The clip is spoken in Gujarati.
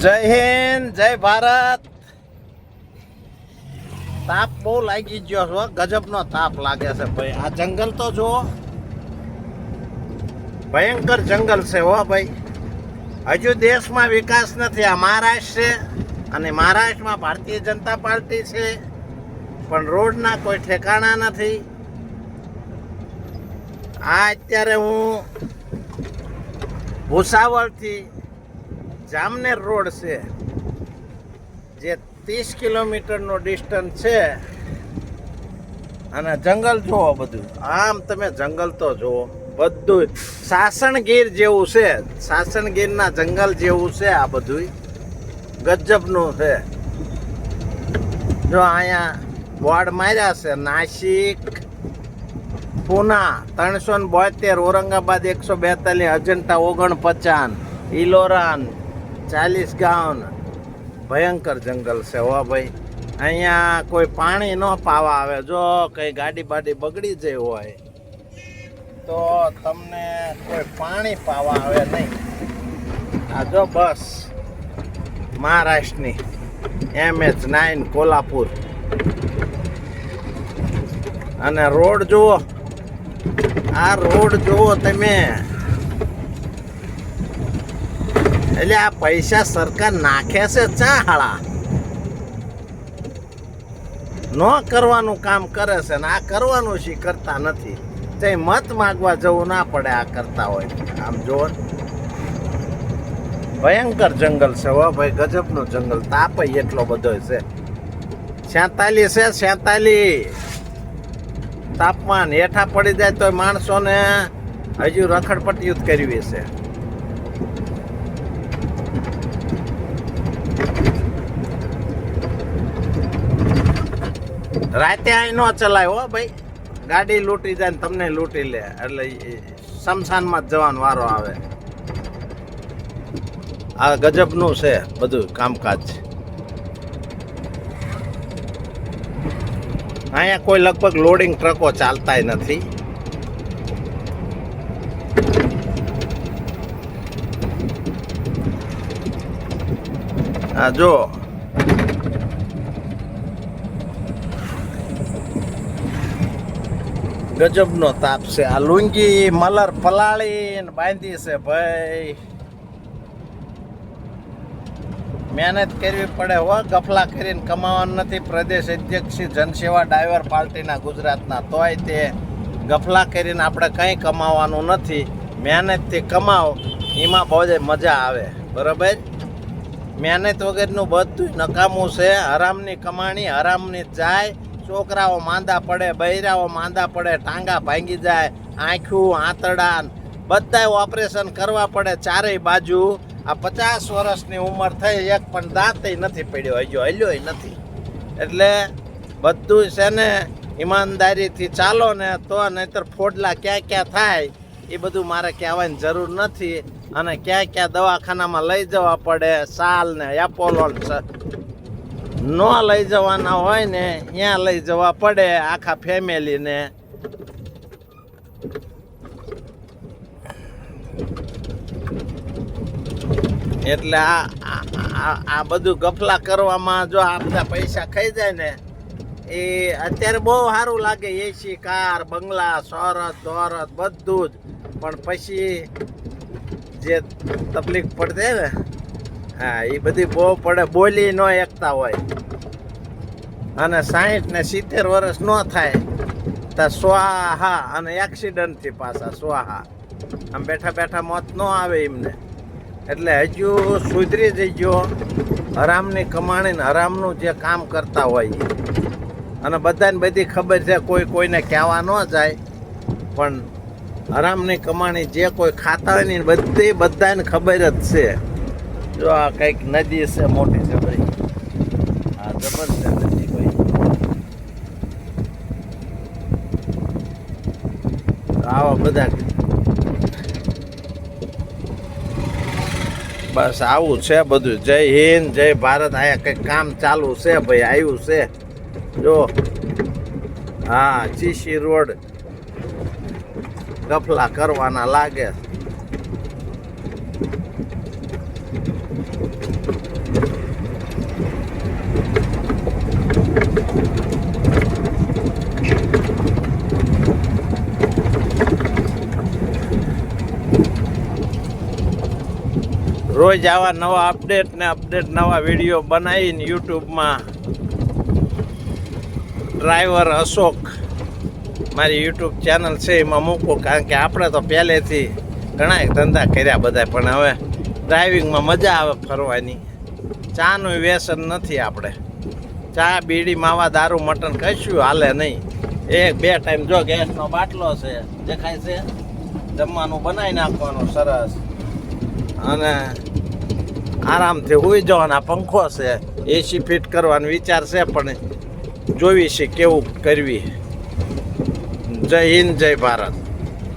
જય હિન્દ, જય ભારત. તાપ બહુ લાગી ગયો છો, ગજબનો તાપ લાગે છે ભાઈ. આ જંગલ તો જુઓ, ભયંકર જંગલ છે હો ભાઈ. હજુ દેશમાં વિકાસ નથી. આ મહારાષ્ટ્ર છે અને મહારાષ્ટ્રમાં ભારતીય જનતા પાર્ટી છે, પણ રોડના કોઈ ઠેકાણા નથી. આ અત્યારે હું ભૂસાવળથી જામનેર રોડ છે, જે 30 કિલોમીટરનો ડિસ્ટન્સ છે. અને જંગલ જુઓ બધું. આમ તમે જંગલ તો જુઓ, બધું સાસણગીર જેવું છે. સાસણગીરના જંગલ જેવું છે આ બધું. ગજબનું છે. જો અહીંયા બોર્ડ માર્યા છે, નાસિક, પૂના 372, ઔરંગાબાદ 142, અજંટા 49, ઇલોરાન 40 ગાંવ. ભયંકર જંગલ છે હો ભાઈ. અહીંયા કોઈ પાણી ન પાવા આવે. જો કઈ ગાડી બાડી બગડી જાય હોય તો તમને કોઈ પાણી પાવા આવે નહીં. આ જો બસ મહારાષ્ટ્રની MH9 કોલ્હાપુર. અને રોડ જુઓ, આ રોડ જુઓ તમે. એટલે આ પૈસા સરકાર નાખે છે ચા હાળા, ન કરવાનું કામ કરે છે ને આ કરવાનું શી કરતા નથી. તે મત માગવા જવું ના પડે આ કરતા હોય. આમ જુઓ, ભયંકર જંગલ છે હો ભાઈ, ગજબનું જંગલ. તાપ એટલો બધો છે. 46 છે, 46 તાપમાન. હેઠા પડી જાય તો માણસોને હજુ રખડપટ્ટી જ કરવી છે. રાતે અહીં ન ચલાય હો ભાઈ. ગાડી લૂંટી જાય ને તમને લૂંટી લે, એટલે શમશાનમાં જ જવાનો વારો આવે. આ ગજબનું છે બધું કામકાજ. અહીંયા કોઈ લગભગ લોડિંગ ટ્રકો ચાલતાય નથી. આ જો ગજબનો તાપ છે. આ લુંગી મલર પલાળીને બાંધી છે ભાઈ. મહેનત કરવી પડે હો, ગફલા કરીને કમાવાનું નથી. પ્રદેશ અધ્યક્ષ જનસેવા ડાયવર પાર્ટીના ગુજરાતના, તોય તે ગફલા કરીને આપણે કંઈ કમાવાનું નથી. મહેનતથી કમાઓ, એમાં બહુ જ મજા આવે. બરાબર. મહેનત વગરનું બધું નકામું છે. હરામની કમાણી હરામની જાય. છોકરાઓ માંદા પડે, બૈરાઓ માંદા પડે, ટાંગા ભાંગી જાય, આંખું આંતરડા બધા ઓપરેશન કરવા પડે ચારેય બાજુ. આ 50 વર્ષની ઉંમર થઈ, એક પણ દાંત નથી પડ્યો, હલ્યો નથી. એટલે બધું છે ને ઈમાનદારીથી ચાલો ને તો, નહીતર ફોડલા ક્યાં ક્યાં થાય એ બધું મારે કહેવાની જરૂર નથી. અને ક્યાં ક્યાં દવાખાનામાં લઈ જવા પડે, સાલ ને એપોલો ન લઈ જવાના હોય ને ત્યાં લઈ જવા પડે આખા ફેમિલીને. એટલે આ બધું ગફલા કરવામાં જો આ બધા પૈસા ખાઈ જાય ને, એ અત્યારે બહુ સારું લાગે. એસી કાર, બંગલા, સોરત દોરત બધું જ. પણ પછી જે તકલીફ પડશે ને, હા, એ બધી બહુ પડે. બોલી ન એકતા હોય અને 60 ને 70 વર્ષ ન થાય તો સ્વાહા. અને એક્સિડન્ટથી પાછા સ્વાહા. આમ બેઠા બેઠા મોત ન આવે એમને. એટલે હજુ સુધરી જઈજો. હરામની કમાણી ને હરામનું જે કામ કરતા હોય. અને બધાને બધી ખબર છે, કોઈ કોઈને કહેવા ન જાય. પણ હરામની કમાણી જે કોઈ ખાતા હોય ને બધાને ખબર જ છે. જો આ કંઈક નદી છે, મોટી છે ભાઈ. આ જબરદસ્ત નદી ભાઈ. આવા બધા બસ આવું છે બધું. જય હિન્દ, જય ભારત. અહીંયા કંઈક કામ ચાલુ છે ભાઈ, આવ્યું છે જો. હા, ચીસી રોડ ગફલા કરવાના લાગે. રોજ આવા નવા અપડેટ નવા વિડીયો બનાવીને યુટ્યુબમાં ડ્રાઈવર અશોક મારી યુટ્યુબ ચેનલ છે એમાં મૂકું. કારણ કે આપણે તો પહેલેથી ઘણા ધંધા કર્યા બધા, પણ હવે ડ્રાઇવિંગમાં મજા આવે ફરવાની. ચાનું વ્યસન નથી આપણે. ચા બીડી માવા દારૂ મટન કશું હાલે નહીં. 1-2 ટાઈમ જો ગેસનો બાટલો છે દેખાય છે, જમવાનું બનાવી નાખવાનું સરસ, અને આરામથી સૂઈ જવાના. પંખો છે, એસી ફિટ કરવાનો વિચાર છે, પણ જોવી છે કેવું કરવી. જય હિન્દ, જય ભારત.